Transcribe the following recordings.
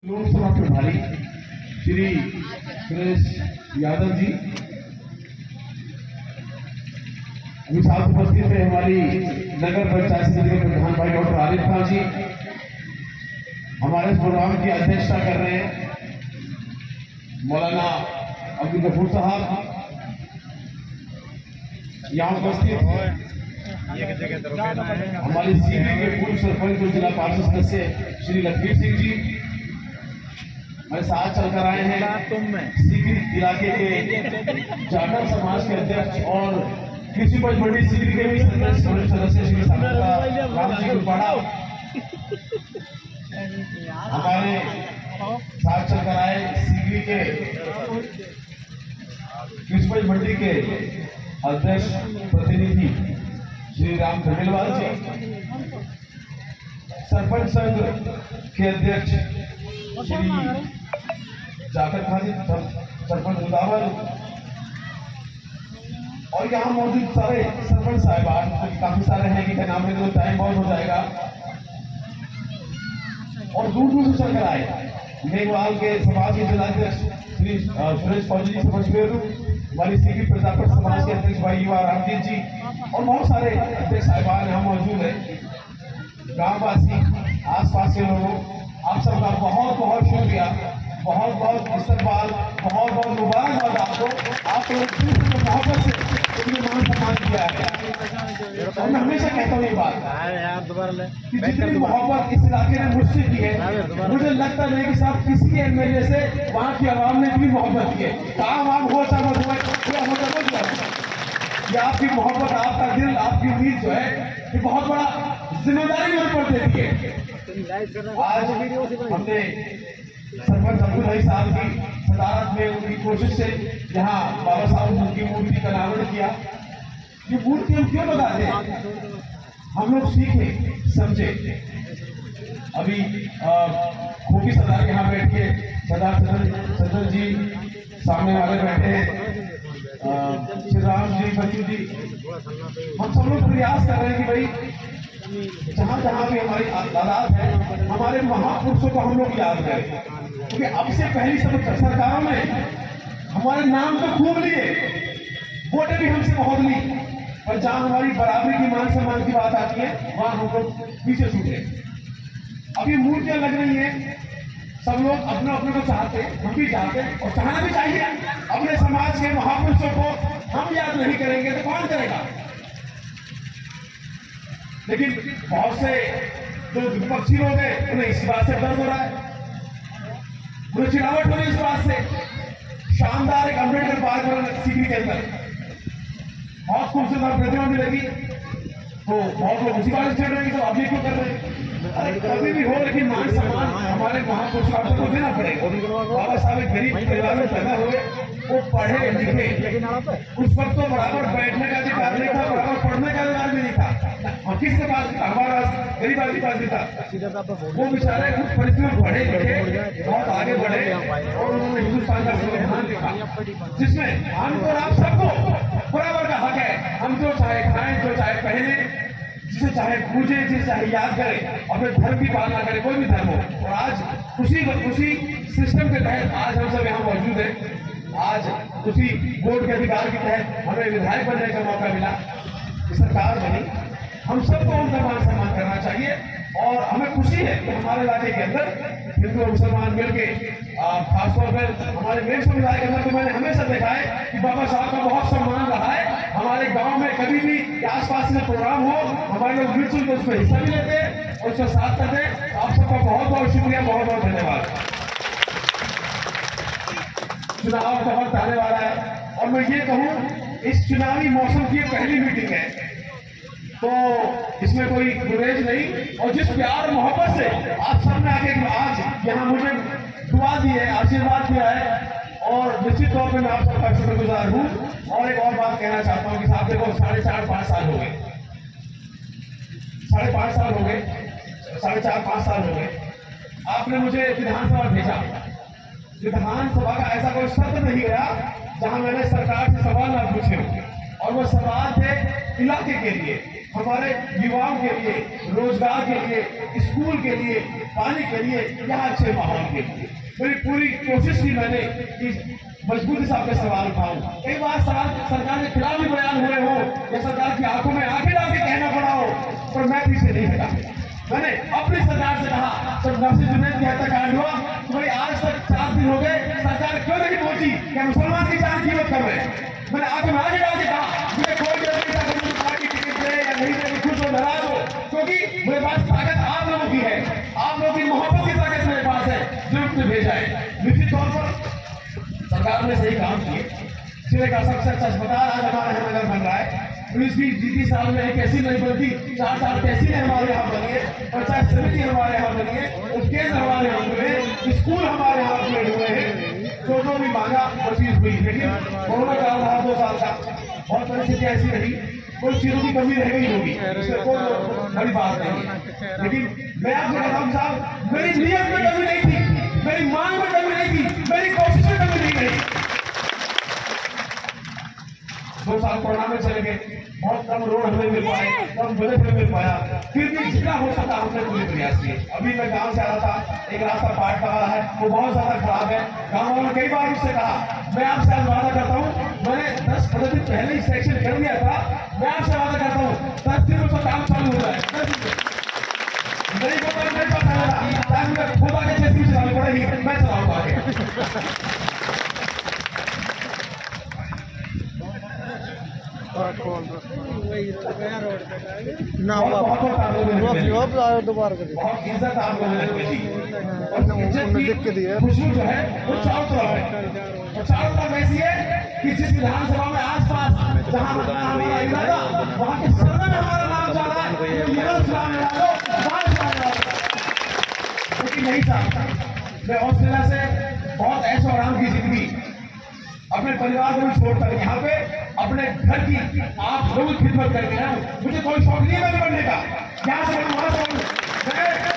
लोकसभा प्रभारी श्री सुरेश यादव जी, अभी साथ उपस्थित है हमारी नगर पंचायत समिति के प्रधान भाई डॉक्टर आरिफ खान जी, हमारे प्रोग्राम की अध्यक्षता कर रहे हैं मौलाना अब्दुल गफूर साहब, यहाँ उपस्थित हमारी सीपी के पूर्व सरपंच और जिला पार्षद सदस्य श्री लखबीर सिंह जी हमारे साथ चलकर आए हैं, सीपी इलाके के जाटव समाज के अध्यक्ष और कृषि उपज मंडी सीपी के भी सदस्य श्री राम जी गुरपाड़ा हमारे साथ चलकर आए, सीपी के कृषि उपज मंडी के अध्यक्ष प्रतिनिधि श्री राम खंडेलवाल जी, सरपंच संघ के अध्यक्ष श्री जाकर खान जी, सरपंच उदावर और यहाँ मौजूद सारे सरपंच साहिबान काफी सारे हैं कि नाम में तो टाइम बहुत हो जाएगा और दूर दूर से चलकर आए। मेघवाल के समाज के जिलाध्यक्ष श्री सुरेश फौजी जी, हमारी सीपी प्रजापत समाज के अध्यक्ष भाई युवा रामजीत जी और बहुत सारे अध्यक्ष साहिबान यहाँ मौजूद है। गांववासी, आसपास के लोगों, आप सबका बहुत बहुत शुक्रिया, बहुत बहुत इस्तकबाल, बहुत बहुत मुबारकबाद आपको। आप लोग मोहब्बत से मान सम्मान किया है। मैं हमेशा कहता हूँ ये बात कि जितनी मोहब्बत इस इलाके ने मुझसे की है, मुझे लगता नहीं कि साहब किसी एमएलए से वहाँ की आवाम ने भी मोहब्बत की है। काम आम हो सकता ये आपकी मोहब्बत, आपका दिल, आपकी उम्मीद जो है ये बहुत बड़ा जिम्मेदारी मेरे पर देती है। आज हमने सरपंच अब्दुल भाई साहब की सदारत में उनकी कोशिश से यहाँ बाबा साहब की मूर्ति का अनावरण किया। ये मूर्ति हम क्यों लगाते हैं? हम लोग सीखे समझे। अभी खोकी सरदार यहाँ बैठ के सरदार सज्जन जी सामने वाले बैठे हैं, श्री राम जी, बच्चू जी, हम सब लोग प्रयास कर रहे हैं कि भाई जहाँ जहाँ भी हमारी तादाद है हमारे महापुरुषों को हम लोग याद करें, क्योंकि अब से पहली सब सरकारों में हमारे नाम तो खूब लिए, वोटें भी हमसे बहुत ली, और जहाँ हमारी बराबरी की मान सम्मान की बात आती है वहां हम लोग पीछे छूटे। अब ये मूर्तियां लग रही हैं, सब लोग अपने अपने को चाहते, हम भी चाहते और चाहना भी चाहिए। अपने समाज के महापुरुषों को हम याद नहीं करेंगे तो कौन करेगा? लेकिन बहुत से जो विपक्षी लोग हैं उन्हें इस बात से दर्द हो रहा है, उन्हें चिरावट हो रही है इस बात से। शानदार एक अम्बेडकर पार्क बना सीपी के अंदर, बहुत खूबसूरत प्रतिमा भी लगी, तो बहुत लोग उसी बात से चढ़ रहे हैं, तो अभी क्यों कर रहे हैं? अरे कभी भी हो, लेकिन मान सम्मान हमारे महापुरुषों को देना पड़ेगा। बाबा साहब एक गरीब परिवार में पैदा हुए, वो पढ़े लिखे, उस वक्त तो बराबर बैठने का अधिकार नहीं था, बराबर पढ़ने का अधिकार भी नहीं था। और किसके पास हमारा गरीब आदमी पास भी था, वो बेचारे कुछ परिस्थितियों में पढ़े लिखे, बहुत आगे बढ़े और उन्होंने हिंदुस्तान का संविधान लिखा जिसमें हमको और आप सबको बराबर का हक है। हम जो चाहे खाएं, जो चाहे पहने, जिसे चाहे पूजे, जिसे चाहे याद करें, अपने धर्म की पालना करें, कोई भी धर्म हो। और आज उसी सिस्टम के तहत आज हम सब यहाँ मौजूद हैं। आज उसी वोट के अधिकार के तहत हमें विधायक बनने का मौका मिला, सरकार बनी। हम सबको उनका मान सम्मान करना चाहिए और हमें खुशी है कि हमारे इलाके के अंदर हिंदू और मुसलमान मिलके, खासतौर पर हमारे मेन समुदाय के अंदर तो मैंने हमेशा देखा है कि बाबा साहब का बहुत सम्मान रहा है। हमारे गांव में कभी भी आसपास में प्रोग्राम हो, हमारे लोग मिलजुल कर उसमें हिस्सा भी लेते हैं और उसका साथ करते हैं। आप सबका बहुत बहुत शुक्रिया, बहुत बहुत धन्यवाद। चुनाव बहुत आने वाला है और मैं ये कहूँ इस चुनावी मौसम की पहली मीटिंग है, तो इसमें कोई गुरेज नहीं। और जिस प्यार मोहब्बत से आप सबने आके आज यहाँ मुझे दुआ दी है, आशीर्वाद दिया है, और निश्चित तौर पर मैं आप सबका शुक्रगुजार हूँ। और एक और बात कहना चाहता हूँ कि साहब देखो 4.5-5 साल हो गए, 5.5 साल हो गए, 4.5-5 साल हो गए, आपने मुझे विधानसभा भेजा। विधानसभा का ऐसा कोई सत्र नहीं गया जहां मैंने सरकार से सवाल ना पूछे और वो सवाल थे इलाके के लिए, हमारे युवाओं के लिए, रोजगार के लिए, स्कूल के लिए, पानी के लिए, यहाँ अच्छे माहौल के लिए। मेरी पूरी कोशिश की मैंने कि मजबूती से आपके सवाल उठाऊं। कई बार सवाल सरकार के खिलाफ भी बयान हुए हो या सरकार की आंखों में आंखें डाल के कहना पड़ा हो, पर मैं पीछे नहीं हटा। मैंने अपनी सरकार से कहा जब नफसी जुनैद की हत्याकांड हुआ तो भाई आज तक 4 दिन हो गए, सरकार क्यों नहीं पहुंची कि मुसलमान की जान कीमत कर रहे हैं। मैंने आगे में आगे डाल के कहा मुझे कोई जरूरी था पार्टी टिकट दे या नहीं दे, खुश हो नाराज हो, क्योंकि मेरे पास ताकत आप लोगों की है, आप लोगों की मोहब्बत की ताकत मेरे पास है, जरूरत में भेजा है। निश्चित तौर पर सरकार ने सही काम किए। जिले का सबसे अच्छा अस्पताल आज हमारे यहाँ नगर बन रहा है। 19-20 साल में एक ऐसी नहीं बनती, 4 तहसीलें हमारे यहाँ बनी है, पंचायत समिति हमारे यहाँ बनी है, केंद्र हमारे यहाँ बने, स्कूल हमारे यहाँ अपग्रेड हुए हैं। जो भी मांगा वो चीज हुई। लेकिन कोरोना काल रहा 2 साल का, बहुत परिस्थिति ऐसी रही, कोई चीजों की कमी रह गई होगी, इसमें कोई बड़ी बात नहीं। लेकिन मैं आपसे कहता हूँ साहब, मेरी नीयत में कमी नहीं थी, मेरी मांग में कमी नहीं थी, मेरी कोशिश में कमी नहीं रही। 2 साल कोरोना में चले गए, बहुत कम रोड हमें मिल पाए, कम बजट में मिल पाया, फिर भी जितना हो सका हमने पूरे प्रयास किए। अभी मैं गांव से आ रहा था, एक रास्ता पार्ट का वाला है, वो बहुत ज्यादा खराब है। गांव वालों ने कई बार मुझसे कहा, मैं आपसे आज वादा करता हूँ, मैंने 10-15 दिन पहले ही सेक्शन कर दिया था, मैं आपसे वादा करता हूँ 10 दिन में तो काम चालू हो जाए। 10 दिन नहीं बोलता नहीं पता, ताकि मैं खुद आगे जैसी चलानी पड़ेगी, मैं चलाऊंगा आगे। ना दोबारा कर बहुत इज्जत आप लोगों ने मिली, देख के दिए खुशबू जो है वो चारों तरफ है, और चारों तरफ ऐसी है कि जिस विधानसभा में आसपास जहाँ हमारा इलाका, वहाँ के सर्वे में हमारा नाम जा रहा है, लेकिन नहीं चाहता। मैं ऑस्ट्रेलिया से बहुत ऐशो आराम की जिंदगी अपने परिवार को भी छोड़कर यहाँ पे अपने घर की आप लोग खिदमत करके आया हूँ। मुझे कोई शौक नहीं है मैंने बनने का, यहाँ से मैं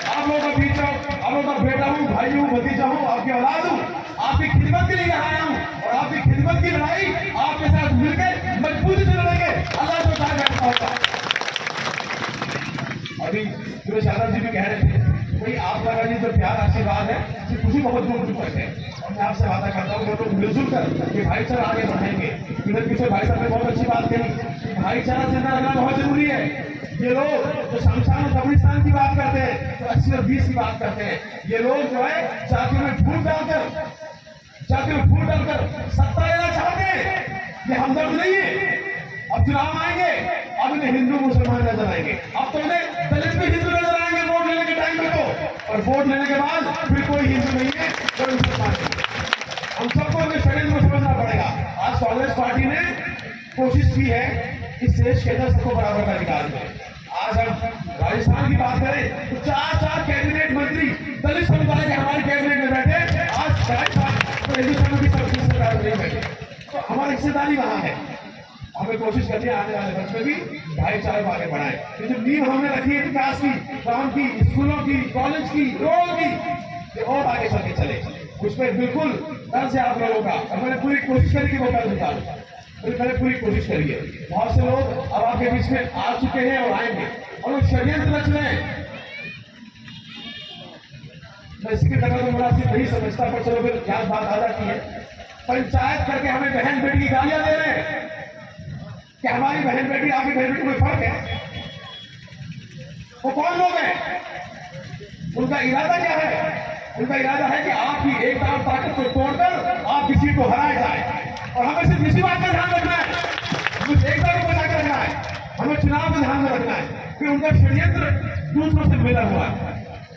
आप लोगों का बीच आप लोगों का बेटा हूँ, भाई हूँ, भतीजा हूँ, आपकी औलाद हूँ, आपकी खिदमत के लिए यहाँ आया हूँ, और आपकी खिदमत की लड़ाई आपके साथ मिलकर मजबूती से लड़ेंगे। अल्लाह तो चाहे होगा। अभी सुरेश यादव जी भी कह रहे थे भाई आप लगा जी तो प्यार आशीर्वाद है, खुशी बहुत दूर दूर तक है, और मैं आपसे वादा करता हूँ लोग मिलजुल कर ये भाईचारा आगे बढ़ाएंगे। इधर पीछे भाई साहब ने बहुत अच्छी बात कही, भाईचारा जिंदा रहना बहुत जरूरी है। ये लोग जो शमशान और कब्रिस्तान की बात करते हैं, तो 80 और 20 की बात करते हैं, ये लोग जो है जातियों में फूट डालकर सत्ता लेना चाहते हैं। ये हमदर्द नहीं है। अब चुनाव आएंगे, अब इन्हें हिंदू मुसलमान नजर आएंगे, अब तो इन्हें दलित भी हिंदू नजर आएंगे वोट लेने के टाइम पे, तो और वोट लेने के बाद फिर कोई हिंदू नहीं है, कोई मुसलमान नहीं है। हम सबको इन्हें षड्यंत्र में समझना पड़ेगा। आज कांग्रेस पार्टी ने कोशिश की है कि देश के अंदर सबको बराबर का अधिकार मिले। आज हम राजस्थान की बात करें तो 4 कैबिनेट मंत्री दलित समुदाय के हमारे कैबिनेट में बैठे। आज राजस्थान तो हिंदुस्तान की सबसे सरकार में नहीं बैठे, तो हमारी हिस्सेदारी वहां है। हमें कोशिश करनी है आने वाले वर्ष में भी भाईचारे को आगे बढ़ाए। ये जो नींव हमने रखी है विकास की, गांव की, स्कूलों की, कॉलेज की, रोड की, ये और आगे चल के चले, उसमें बिल्कुल डर से आप लोगों का, और मैंने पूरी कोशिश करी कि वो कल निकालूं, मैंने पूरी कोशिश करी है। बहुत से लोग अब आपके बीच में आ चुके हैं और आएंगे, और लोग षड्यंत्र रच रहे हैं। मैं इसकी तरह तो मुनासिब नहीं समझता, पर चलो फिर याद बात आ जाती है। पंचायत करके हमें बहन बेटी की गालियां दे रहे हैं। क्या हमारी बहन बेटी आपकी बहन बेटी कोई फर्क है? वो कौन लोग हैं? उनका इरादा क्या है? उनका इरादा है कि आपकी एक तरफ ताकत को तोड़कर आपकी सीट को हराया जाए, और हमें सिर्फ इसी बात का ध्यान रखना है, कुछ एक तरफ को बचा कर रखना है, हमें चुनाव में ध्यान में रखना है कि उनका षड्यंत्र दूसरों से मिला हुआ है।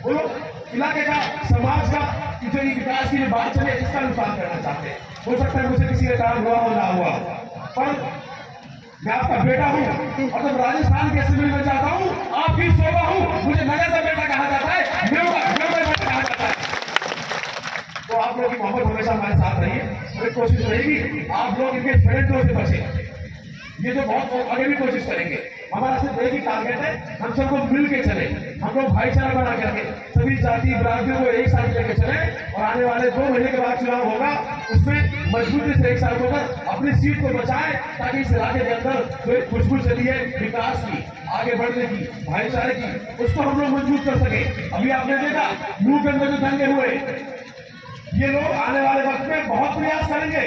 वो लोग इलाके का, समाज का जो विकास की जो बात चले इसका नुकसान करना चाहते हैं। हो सकता है मुझे किसी का काम हुआ हो ना हुआ, पर मैं आपका बेटा हूँ, और जब राजस्थान के असेंबली में जाता हूँ आपकी शोभा हूँ, मुझे नगर का बेटा कहा जाता है, बेटा कहा जाता है। तो आप लोगों की मोहब्बत हमेशा हमारे साथ रही है, मेरी कोशिश रहेगी आप लोग इनके षड्यंत्रों से बचे। ये जो बहुत आगे भी कोशिश करेंगे, हमारा सिर्फ एक ही टारगेट है, हम सबको मिल के चले, हम लोग भाईचारा बना के रखें। सभी जाति बिरादरियों को एक साथ लेकर चले और आने वाले 2 महीने के बाद चुनाव होगा, उसमें मजबूती से एक साथ होकर अपनी सीट को बचाएं, ताकि इस इलाके के अंदर जो एक खुशबू चली है विकास की, आगे बढ़ने की, भाईचारे की, उसको हम लोग मजबूत कर सके। अभी आपने देखा मुंह के अंदर जो दंगे हुए, ये लोग आने वाले वक्त में बहुत प्रयास करेंगे,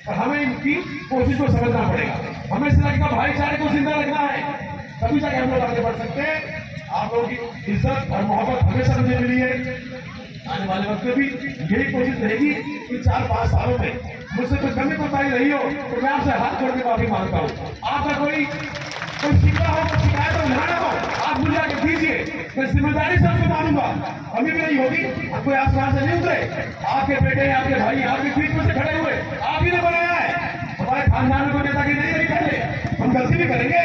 और हमें इनकी कोशिश को समझना पड़ेगा। हमें इस इलाके का भाईचारे को जिंदा रखना है, तभी तक हम लोग आगे बढ़ सकते हैं। आप लोगों की इज्जत और मोहब्बत हमेशा मुझे मिली है, आने वाले वक्त में भी यही कोशिश रहेगी कि 4-5 सालों में मुझसे कोई कमी कोताही रही हो तो मैं आपसे हाथ जोड़ के माफी मांगता हूँ। आपका कोई शिकवा हो, कोई शिकायत हो, यहाँ ना हो, आप मुझे आके दीजिए, मैं जिम्मेदारी से उसको मानूंगा। कमी भी नहीं होगी, कोई आसमान से नहीं उतरे, आपके बेटे, आपके भाई, आपके बीच में से खड़े हुए आप ही ने बनाया है। हमारे खानदान में कोई नेतागिरी नहीं करी पहले, हम गलती भी करेंगे,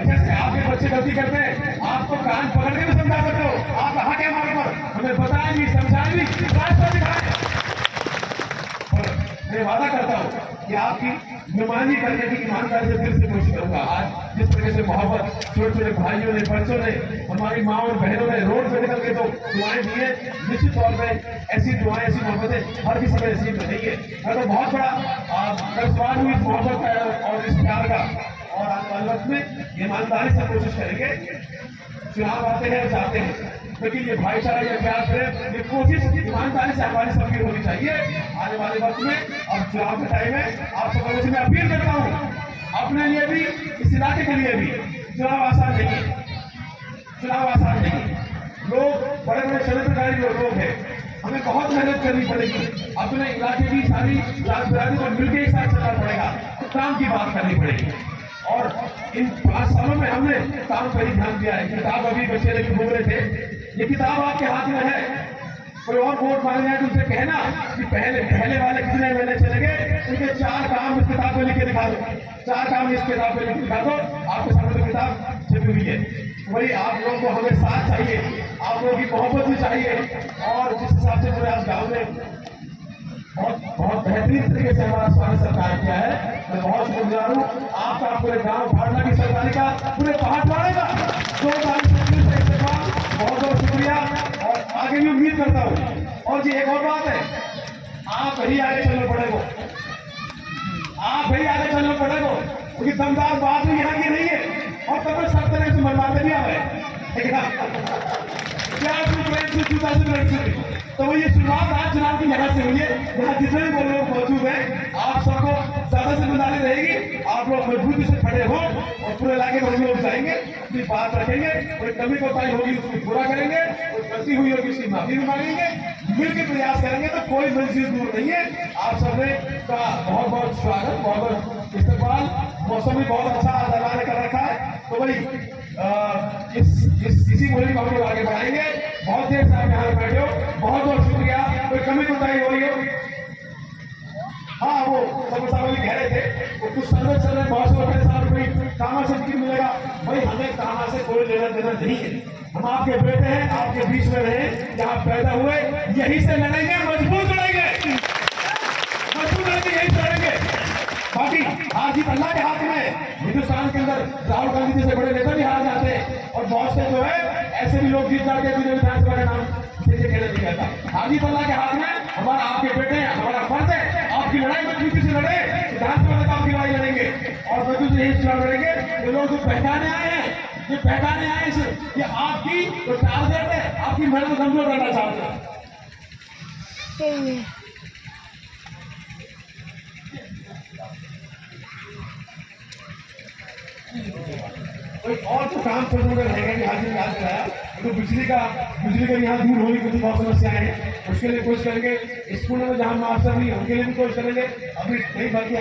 जैसे आपके बच्चे गलती करते हैं, आपको कान पकड़ के भी समझा सकते हो, आपका हक है हमारे पर, हमें बताएं भी, समझाएं भी, रास्ता दिखाएं। और मैं वादा करता हूँ कि आपकी नुमाइंदगी करने की ईमानदारी से दिल से कोशिश करूंगा। आज जिस तरह से मोहब्बत छोटे छोटे भाइयों ने, बच्चों ने, हमारी माँ और बहनों ने रोड पे निकल के तो दुआएं दी है, निश्चित तौर पे ऐसी दुआएं, ऐसी मोहब्बतें हर किसी में नसीब नहीं है। मैं तो बहुत बड़ा कर्जबान हूँ इस मोहब्बत का और इस प्यार का, और आने वाले वक्त में ईमानदारी से कोशिश करेंगे। चुनाव आते हैं, जाते हैं, लेकिन ये भाईचारा, ये प्यार, प्रेम, ये कोशिश ईमानदारी से हमारी सबकी होनी चाहिए आने वाले वक्त में। अब चुनाव का टाइम है, आप सब लोगों से मैं अपील करता हूँ, अपने लिए भी, इस इलाके के लिए भी चुनाव आसान नहीं है, चुनाव आसान नहीं है। लोग बड़े बड़े चरित्रकारी लोग हैं, हमें बहुत मेहनत करनी पड़ेगी, अपने इलाके की सारी जात बिरादरी को मिलकर एक साथ चलना पड़ेगा, काम की बात करनी पड़ेगी। और इन 5 सालों में हमने काम पर ही ध्यान दिया है। किताब अभी बच्चे लेके घूम रहे थे, ये किताब आपके हाथ में है, कोई और वोट मांगना है तो उनसे कहना कि पहले वाले कितने महीने चले गए, उनके 4 काम इस किताब में लिख के दिखा दो, 4 काम इस किताब में लिख के दिखा दो, आपके सामने किताब छिपी हुई है। वही आप लोगों को हमें साथ चाहिए, आप लोगों की मोहब्बत भी चाहिए, और जिस हिसाब से पूरे आज गाँव में बहुत बेहतरीन तरीके से हमारा स्वागत सरकार किया है, मैं बहुत शुक्रगुजार हूँ आपका, पूरे गांव फाड़ना की सरकारी का, पूरे पहाड़वाड़े का 2 साल से इस्तेमाल, बहुत बहुत शुक्रिया, और आगे भी उम्मीद करता हूँ। और जी एक और बात है, आप ही आगे चलना पड़ेगा, आप ही आगे चलना पड़ेगा, क्योंकि दमदार बात भी यहाँ की नहीं है, और तब सब तरह से मनवाते भी आ गए तो वो ये शुरुआत आज चुनाव की जगह से हुई है, यहाँ जितने भी लोग मौजूद हैं, आप सबको ज्यादा जिम्मेदारी रहेगी, आप लोग मजबूती से खड़े हो और पूरे इलाके में हम लोग जाएंगे, अपनी बात रखेंगे, कोई कमी कोताही होगी उसको पूरा करेंगे, कोई गलती हुई होगी उसकी माफी भी मांगेंगे, मिलकर प्रयास करेंगे तो कोई मंजिल दूर नहीं है। आप सबने का बहुत बहुत स्वागत, बहुत बहुत इस्तेमाल, मौसम भी बहुत अच्छा आज कर रखा है, तो भाई इसी मुहिम को हम लोग आगे बढ़ाएंगे। बहुत देर से आप यहाँ बैठे हो, बहुत बहुत शुक्रिया। कोई कमी कोताही हो रही हो, हाँ वो सब साहब कह रहे थे वो कुछ सर्वे चल रहे, बहुत से मेरे साथ कोई कामा से टिकट मिलेगा, भाई हमें कामा से कोई लेना देना नहीं है, हम आपके बेटे हैं, आपके बीच में रहे, यहाँ पैदा हुए, यही से लड़ेंगे, मजबूत लड़ेंगे, यही से लड़ेंगे। बाकी हार जीत अल्लाह के हाथ में। हिंदुस्तान के अंदर राहुल गांधी जैसे बड़े नेता भी हार जाते हैं, और बहुत से जो है ऐसे भी लोग जीत जाते हैं, विधानसभा का नाम से खेला नहीं जाता। हार जीत अल्लाह के हाथ में, हमारा आपके बेटे हैं, हमारा फर्ज है आपकी लड़ाई मजबूती से लड़े, विधानसभा तक आपकी लड़ाई लड़ेंगे, और मजबूती से यही चुनाव लड़ेंगे। ये लोग जो पहचाने आए हैं, ये पहचाने आए ये आपकी जो टारगेट है, आपकी मेहनत कमजोर करना चाहते हैं। कोई और तो काम छोटे मोटे रहेगा कि हाजिर याद कराया, तो बिजली का यहाँ दूर होने की बहुत समस्याएं हैं, उसके लिए कोशिश करेंगे। स्कूल में जहाँ मास्टर नहीं उनके लिए भी कोशिश करेंगे। अभी नई भर्ती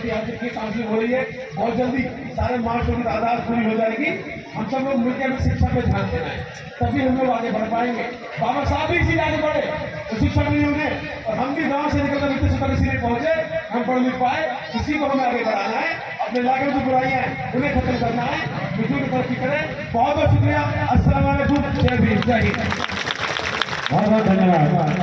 आने की काउंसिलिंग हो रही है, बहुत जल्दी सारे मास्टरों की तादाद पूरी हो जाएगी। हम सब लोग मिलकर भी शिक्षा पे ध्यान देना है, तभी हम लोग आगे बढ़ पाएंगे। बाबा साहब भी इसीलिए आगे बढ़े, तो शिक्षक नहीं होंगे, और हम भी गाँव से निकलकर वित्त तक इसीलिए पहुंचे, हम पढ़ लिख पाए, इसी को हमें आगे बढ़ाना है। अपने इलाके में जो बुराइयां हैं उन्हें खत्म करना है, बिजली की तरक्की करें। बहुत बहुत शुक्रिया। अस्सलाम वालेकुम, जय भीम, जय हिंद, बहुत बहुत धन्यवाद।